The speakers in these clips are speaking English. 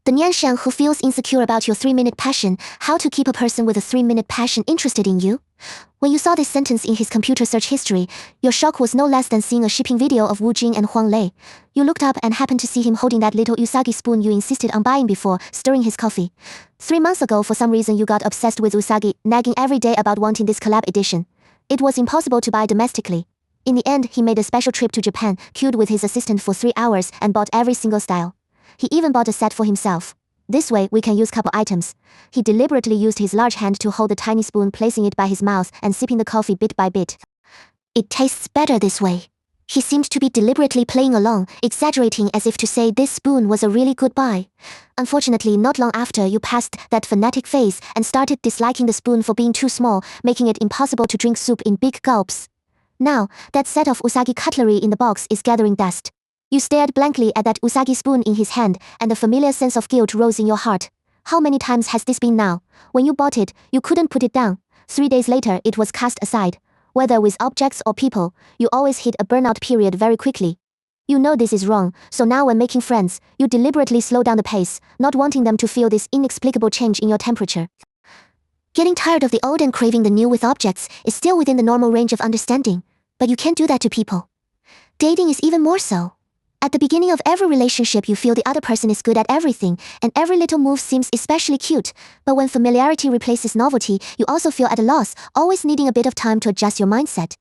The Nianshan who feels insecure about your 3-minute passion, how to keep a person with a 3-minute passion interested in you? When you saw this sentence in his computer search history, your shock was no less than seeing a shipping video of Wu Jing and Huang Lei. You looked up and happened to see him holding that little usagi spoon you insisted on buying before stirring his coffee. 3 months ago, for some reason you got obsessed with usagi, nagging every day about wanting this collab edition. It was impossible to buy domestically. In the end, he made a special trip to Japan, queued with his assistant for 3 hours, and bought every single style. He even bought a set for himself. This way, we can use couple items. He deliberately used his large hand to hold the tiny spoon, placing it by his mouth and sipping the coffee bit by bit. It tastes better this way. He seemed to be deliberately playing along, exaggerating as if to say this spoon was a really good buy. Unfortunately, not long after, you passed that fanatic phase and started disliking the spoon for being too small, making it impossible to drink soup in big gulps. Now, that set of usagi cutlery in the box is gathering dust. You stared blankly at that usagi spoon in his hand, and a familiar sense of guilt rose in your heart. How many times has this been now? When you bought it, you couldn't put it down. 3 days later, it was cast aside. Whether with objects or people, you always hit a burnout period very quickly. You know this is wrong, so now when making friends, you deliberately slow down the pace, not wanting them to feel this inexplicable change in your temperature. Getting tired of the old and craving the new with objects is still within the normal range of understanding, but you can't do that to people. Dating is even more so. At the beginning of every relationship, you feel the other person is good at everything, and every little move seems especially cute. But when familiarity replaces novelty, you also feel at a loss, always needing a bit of time to adjust your mindset.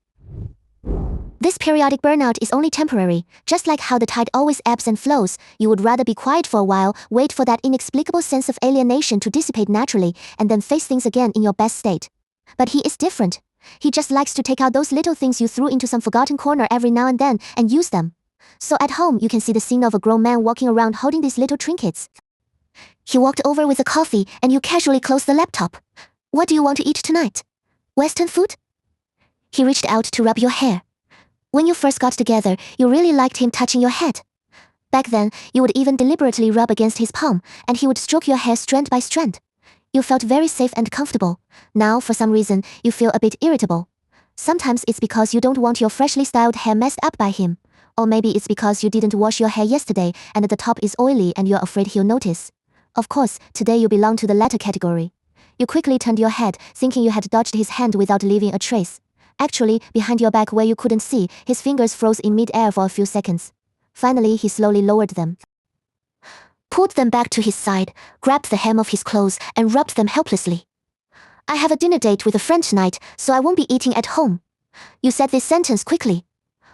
This periodic burnout is only temporary. Just like how the tide always ebbs and flows, you would rather be quiet for a while, wait for that inexplicable sense of alienation to dissipate naturally, and then face things again in your best state. But he is different. He just likes to take out those little things you threw into some forgotten corner every now and then, and use them. So at home, you can see the scene of a grown man walking around holding these little trinkets. He walked over with a coffee, and you casually closed the laptop. What do you want to eat tonight? Western food? He reached out to rub your hair. When you first got together, you really liked him touching your head. Back then, you would even deliberately rub against his palm, and he would stroke your hair strand by strand. You felt very safe and comfortable. Now, for some reason, you feel a bit irritable. Sometimes it's because you don't want your freshly styled hair messed up by him. Or maybe it's because you didn't wash your hair yesterday and the top is oily and you're afraid he'll notice. Of course, today you belong to the latter category. You quickly turned your head, thinking you had dodged his hand without leaving a trace. Actually, behind your back where you couldn't see, his fingers froze in mid-air for a few seconds. Finally, he slowly lowered them, pulled them back to his side, grabbed the hem of his clothes, and rubbed them helplessly. I have a dinner date with a friend tonight, so I won't be eating at home. You said this sentence quickly.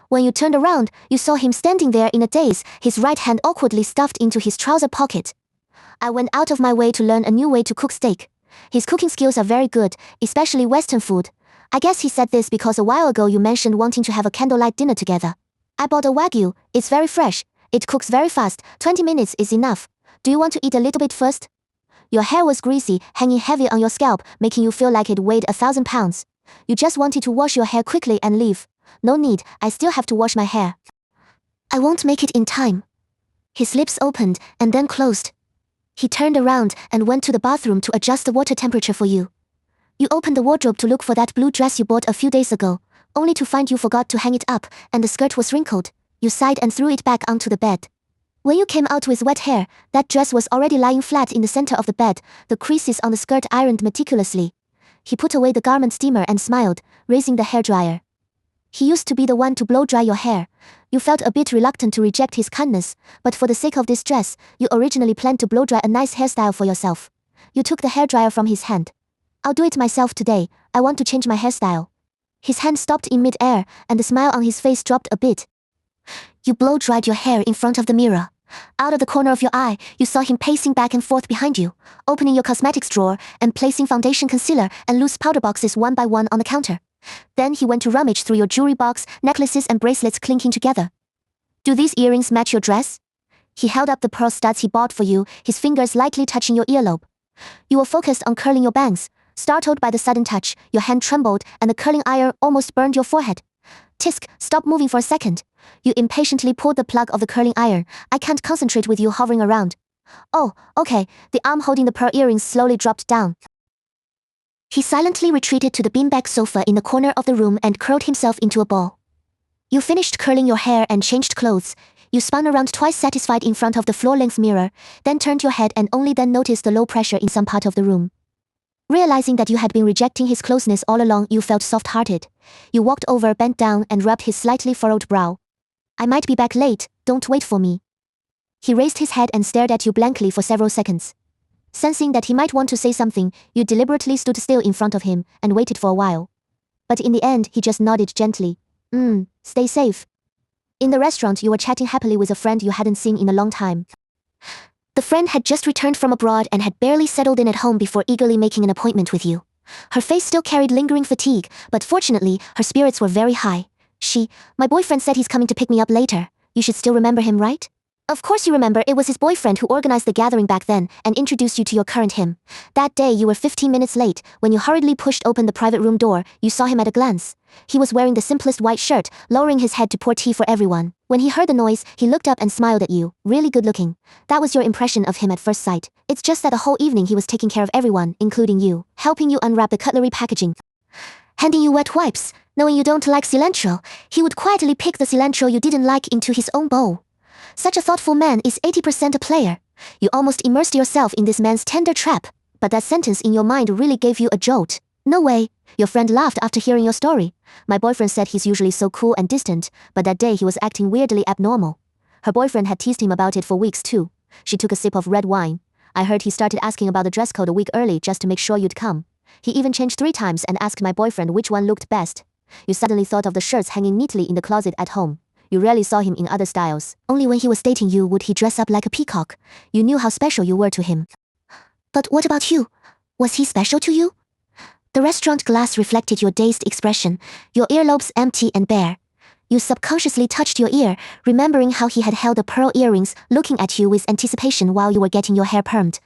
When you turned around, you saw him standing there in a daze, his right hand awkwardly stuffed into his trouser pocket. I went out of my way to learn a new way to cook steak. His cooking skills are very good, especially Western food. I guess he said this because a while ago you mentioned wanting to have a candlelight dinner together. I bought a Wagyu, it's very fresh. It cooks very fast, 20 minutes is enough. Do you want to eat a little bit first? Your hair was greasy, hanging heavy on your scalp, making you feel like it weighed 1,000 pounds. You just wanted to wash your hair quickly and leave. No need, I still have to wash my hair. I won't make it in time. His lips opened and then closed. He turned around and went to the bathroom to adjust the water temperature for you. You opened the wardrobe to look for that blue dress you bought a few days ago, only to find you forgot to hang it up and the skirt was wrinkled. You sighed and threw it back onto the bed. When you came out with wet hair, that dress was already lying flat in the center of the bed, the creases on the skirt ironed meticulously. He put away the garment steamer and smiled, raising the hairdryer. He used to be the one to blow-dry your hair. You felt a bit reluctant to reject his kindness, but for the sake of this dress, you originally planned to blow-dry a nice hairstyle for yourself. You took the hairdryer from his hand. I'll do it myself today, I want to change my hairstyle. His hand stopped in mid-air, and the smile on his face dropped a bit. You blow-dried your hair in front of the mirror. Out of the corner of your eye, you saw him pacing back and forth behind you, opening your cosmetics drawer and placing foundation, concealer, and loose powder boxes one by one on the counter. Then he went to rummage through your jewelry box, necklaces and bracelets clinking together. Do these earrings match your dress? He held up the pearl studs he bought for you, his fingers lightly touching your earlobe. You were focused on curling your bangs. Startled by the sudden touch, your hand trembled and the curling iron almost burned your forehead. Tisk, stop moving for a second. You impatiently pulled the plug of the curling iron. I can't concentrate with you hovering around. Oh, okay. The arm holding the pearl earrings slowly dropped down. He silently retreated to the beanbag sofa in the corner of the room and curled himself into a ball. You finished curling your hair and changed clothes. You spun around twice satisfied in front of the floor-length mirror, then turned your head and only then noticed the low pressure in some part of the room. Realizing that you had been rejecting his closeness all along, you felt soft-hearted. You walked over, bent down, and rubbed his slightly furrowed brow. I might be back late, don't wait for me. He raised his head and stared at you blankly for several seconds. Sensing that he might want to say something, you deliberately stood still in front of him and waited for a while. But in the end, he just nodded gently. Stay safe. In the restaurant, you were chatting happily with a friend you hadn't seen in a long time. The friend had just returned from abroad and had barely settled in at home before eagerly making an appointment with you. Her face still carried lingering fatigue, but fortunately, her spirits were very high. My boyfriend said he's coming to pick me up later. You should still remember him, right? Of course you remember, it was his boyfriend who organized the gathering back then and introduced you to your current him. That day you were 15 minutes late. When you hurriedly pushed open the private room door, you saw him at a glance. He was wearing the simplest white shirt, lowering his head to pour tea for everyone. When he heard the noise, he looked up and smiled at you, really good looking. That was your impression of him at first sight. It's just that the whole evening he was taking care of everyone, including you, helping you unwrap the cutlery packaging, handing you wet wipes. Knowing you don't like cilantro, he would quietly pick the cilantro you didn't like into his own bowl. Such a thoughtful man is 80% a player. You almost immersed yourself in this man's tender trap, but that sentence in your mind really gave you a jolt. No way. Your friend laughed after hearing your story. My boyfriend said he's usually so cool and distant, but that day he was acting weirdly abnormal. Her boyfriend had teased him about it for weeks too. She took a sip of red wine. I heard he started asking about the dress code a week early just to make sure you'd come. He even changed 3 times and asked my boyfriend which one looked best. You suddenly thought of the shirts hanging neatly in the closet at home. You rarely saw him in other styles. Only when he was dating you would he dress up like a peacock. You knew how special you were to him. But what about you? Was he special to you? The restaurant glass reflected your dazed expression, your earlobes empty and bare. You subconsciously touched your ear, remembering how he had held the pearl earrings, looking at you with anticipation while you were getting your hair permed.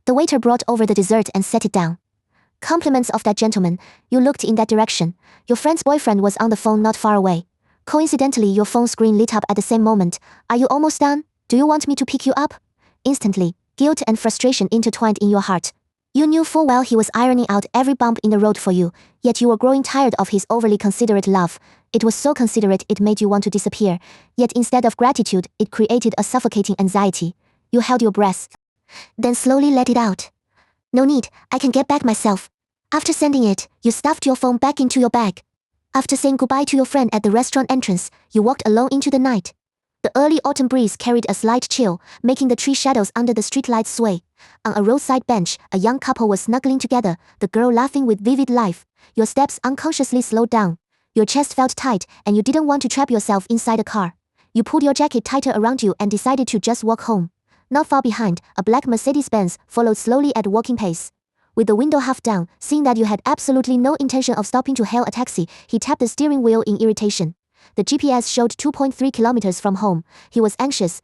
The waiter brought over the dessert and set it down. Compliments of that gentleman. You looked in that direction. Your friend's boyfriend was on the phone not far away. Coincidentally, your phone screen lit up at the same moment. Are you almost done? Do you want me to pick you up? Instantly, guilt and frustration intertwined in your heart. You knew full well he was ironing out every bump in the road for you, yet you were growing tired of his overly considerate love. It was so considerate it made you want to disappear, yet instead of gratitude, it created a suffocating anxiety. You held your breath, then slowly let it out. No need, I can get back myself. After sending it, you stuffed your phone back into your bag. After saying goodbye to your friend at the restaurant entrance, you walked alone into the night. The early autumn breeze carried a slight chill, making the tree shadows under the streetlights sway. On a roadside bench, a young couple was snuggling together, the girl laughing with vivid life. Your steps unconsciously slowed down. Your chest felt tight, and you didn't want to trap yourself inside a car. You pulled your jacket tighter around you and decided to just walk home. Not far behind, a black Mercedes-Benz followed slowly at walking pace. With the window half down, seeing that you had absolutely no intention of stopping to hail a taxi, he tapped the steering wheel in irritation. The GPS showed 2.3 kilometers from home. He was anxious.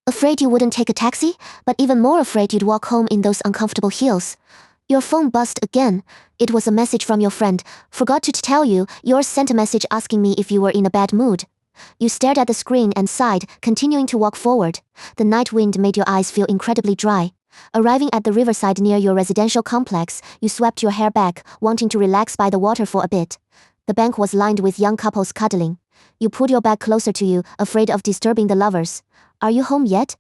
Afraid you wouldn't take a taxi, but even more afraid you'd walk home in those uncomfortable heels. Your phone buzzed again. It was a message from your friend. Forgot to tell you, yours sent a message asking me if you were in a bad mood. You stared at the screen and sighed, continuing to walk forward. The night wind made your eyes feel incredibly dry. Arriving at the riverside near your residential complex, you swept your hair back, wanting to relax by the water for a bit. The bank was lined with young couples cuddling. You pulled your bag closer to you, afraid of disturbing the lovers. Are you home yet?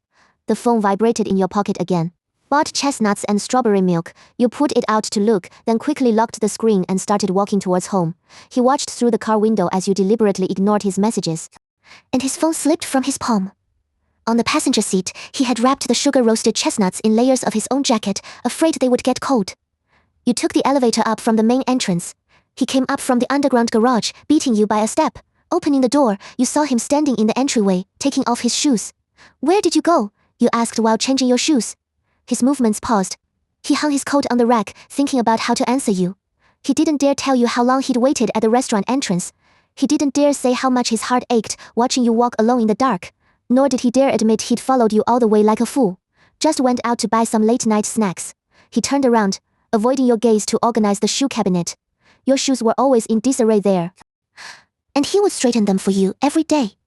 The phone vibrated in your pocket again. Bought chestnuts and strawberry milk. You pulled it out to look, then quickly locked the screen and started walking towards home. He watched through the car window as you deliberately ignored his messages. And his phone slipped from his palm. On the passenger seat, he had wrapped the sugar-roasted chestnuts in layers of his own jacket, afraid they would get cold. You took the elevator up from the main entrance. He came up from the underground garage, beating you by a step. Opening the door, you saw him standing in the entryway, taking off his shoes. Where did you go? You asked while changing your shoes. His movements paused. He hung his coat on the rack, thinking about how to answer you. He didn't dare tell you how long he'd waited at the restaurant entrance. He didn't dare say how much his heart ached, watching you walk alone in the dark. Nor did he dare admit he'd followed you all the way like a fool. Just went out to buy some late-night snacks. He turned around, avoiding your gaze to organize the shoe cabinet. Your shoes were always in disarray there. And he would straighten them for you every day.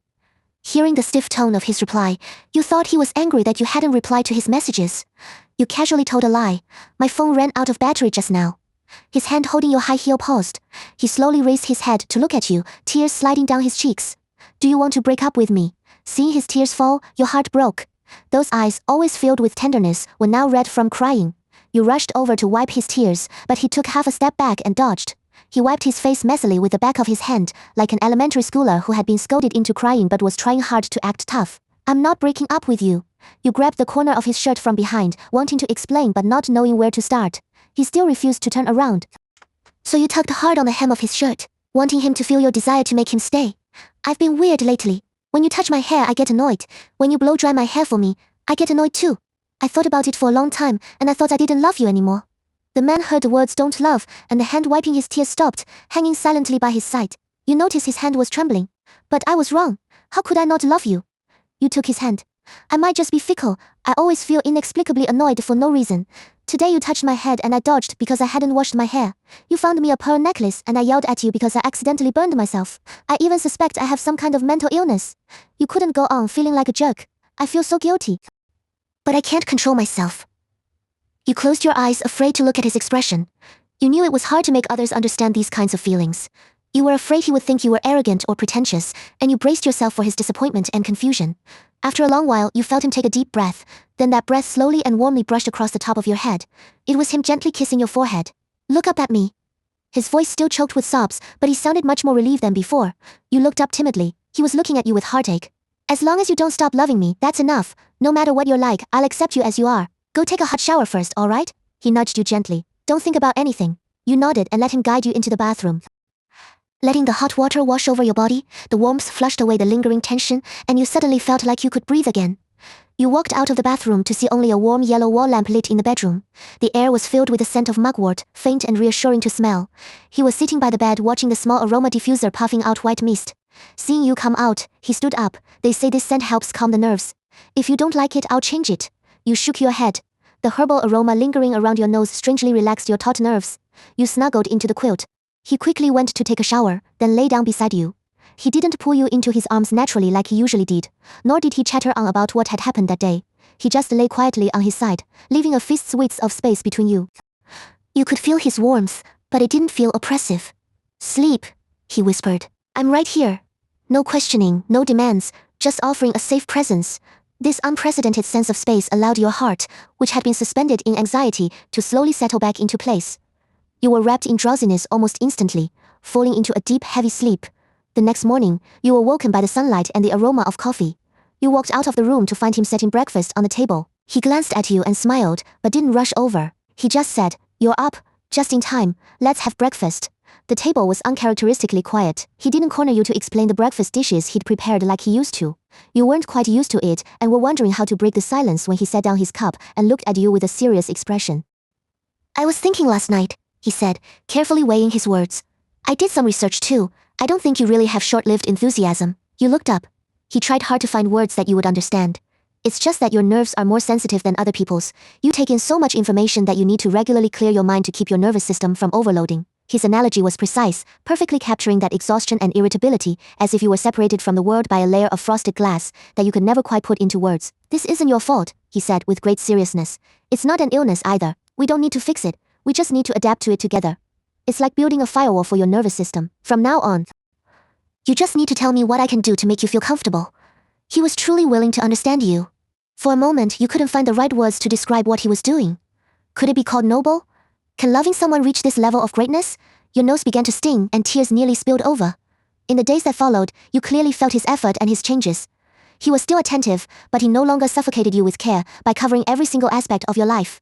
Hearing the stiff tone of his reply, you thought he was angry that you hadn't replied to his messages. You casually told a lie. My phone ran out of battery just now. His hand holding your high heel paused. He slowly raised his head to look at you, tears sliding down his cheeks. Do you want to break up with me? Seeing his tears fall, your heart broke. Those eyes, always filled with tenderness, were now red from crying. You rushed over to wipe his tears, but he took half a step back and dodged. He wiped his face messily with the back of his hand, like an elementary schooler who had been scolded into crying but was trying hard to act tough. I'm not breaking up with you. You grabbed the corner of his shirt from behind, wanting to explain but not knowing where to start. He still refused to turn around. So you tugged hard on the hem of his shirt, wanting him to feel your desire to make him stay. I've been weird lately. When you touch my hair, I get annoyed. When you blow dry my hair for me, I get annoyed too. I thought about it for a long time, and I thought I didn't love you anymore. The man heard the words "don't love," and the hand wiping his tears stopped, hanging silently by his side. You noticed his hand was trembling. But I was wrong. How could I not love you? You took his hand. I might just be fickle. I always feel inexplicably annoyed for no reason. Today you touched my head and I dodged because I hadn't washed my hair. You found me a pearl necklace and I yelled at you because I accidentally burned myself. I even suspect I have some kind of mental illness. You couldn't go on feeling like a jerk. I feel so guilty. But I can't control myself. You closed your eyes, afraid to look at his expression. You knew it was hard to make others understand these kinds of feelings. You were afraid he would think you were arrogant or pretentious, and you braced yourself for his disappointment and confusion. After a long while, you felt him take a deep breath. Then that breath slowly and warmly brushed across the top of your head. It was him gently kissing your forehead. Look up at me. His voice still choked with sobs, but he sounded much more relieved than before. You looked up timidly. He was looking at you with heartache. As long as you don't stop loving me, that's enough. No matter what you're like, I'll accept you as you are. Go take a hot shower first, all right? He nudged you gently. Don't think about anything. You nodded and let him guide you into the bathroom. Letting the hot water wash over your body, the warmth flushed away the lingering tension, and you suddenly felt like you could breathe again. You walked out of the bathroom to see only a warm yellow wall lamp lit in the bedroom. The air was filled with the scent of mugwort, faint and reassuring to smell. He was sitting by the bed watching the small aroma diffuser puffing out white mist. Seeing you come out, he stood up. They say this scent helps calm the nerves. If you don't like it, I'll change it. You shook your head. The herbal aroma lingering around your nose strangely relaxed your taut nerves. You snuggled into the quilt. He quickly went to take a shower, then lay down beside you. He didn't pull you into his arms naturally like he usually did, nor did he chatter on about what had happened that day. He just lay quietly on his side, leaving a fist's width of space between you. You could feel his warmth, but it didn't feel oppressive. Sleep, he whispered. I'm right here. No questioning, no demands, just offering a safe presence. This unprecedented sense of space allowed your heart, which had been suspended in anxiety, to slowly settle back into place. You were wrapped in drowsiness almost instantly, falling into a deep, heavy sleep. The next morning, you were woken by the sunlight and the aroma of coffee. You walked out of the room to find him setting breakfast on the table. He glanced at you and smiled, but didn't rush over. He just said, "You're up, just in time, let's have breakfast." The table was uncharacteristically quiet. He didn't corner you to explain the breakfast dishes he'd prepared like he used to. You weren't quite used to it and were wondering how to break the silence when he set down his cup and looked at you with a serious expression. I was thinking last night, he said, carefully weighing his words. I did some research too. I don't think you really have short-lived enthusiasm. You looked up. He tried hard to find words that you would understand. It's just that your nerves are more sensitive than other people's. You take in so much information that you need to regularly clear your mind to keep your nervous system from overloading. His analogy was precise, perfectly capturing that exhaustion and irritability, as if you were separated from the world by a layer of frosted glass that you could never quite put into words. This isn't your fault, he said with great seriousness. It's not an illness either. We don't need to fix it. We just need to adapt to it together. It's like building a firewall for your nervous system. From now on, you just need to tell me what I can do to make you feel comfortable. He was truly willing to understand you. For a moment, you couldn't find the right words to describe what he was doing. Could it be called noble? Can loving someone reach this level of greatness? Your nose began to sting and tears nearly spilled over. In the days that followed, you clearly felt his effort and his changes. He was still attentive, but he no longer suffocated you with care by covering every single aspect of your life.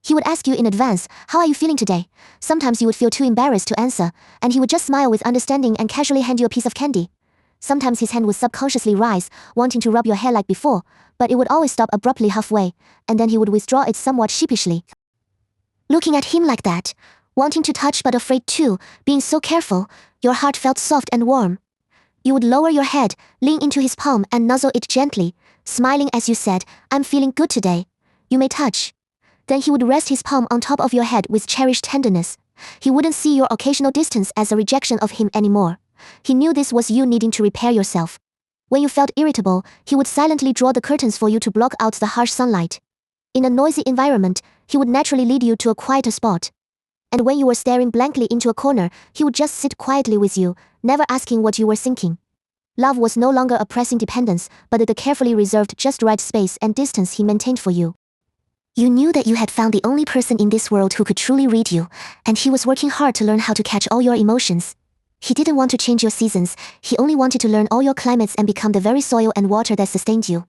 He would ask you in advance, how are you feeling today? Sometimes you would feel too embarrassed to answer, and he would just smile with understanding and casually hand you a piece of candy. Sometimes his hand would subconsciously rise, wanting to rub your hair like before, but it would always stop abruptly halfway, and then he would withdraw it somewhat sheepishly. Looking at him like that, wanting to touch but afraid too, being so careful, your heart felt soft and warm. You would lower your head, lean into his palm and nuzzle it gently, smiling as you said, I'm feeling good today. You may touch. Then he would rest his palm on top of your head with cherished tenderness. He wouldn't see your occasional distance as a rejection of him anymore. He knew this was you needing to repair yourself. When you felt irritable, he would silently draw the curtains for you to block out the harsh sunlight. In a noisy environment, he would naturally lead you to a quieter spot. And when you were staring blankly into a corner, he would just sit quietly with you, never asking what you were thinking. Love was no longer a pressing dependence, but the carefully reserved just right space and distance he maintained for you. You knew that you had found the only person in this world who could truly read you, and he was working hard to learn how to catch all your emotions. He didn't want to change your seasons, he only wanted to learn all your climates and become the very soil and water that sustained you.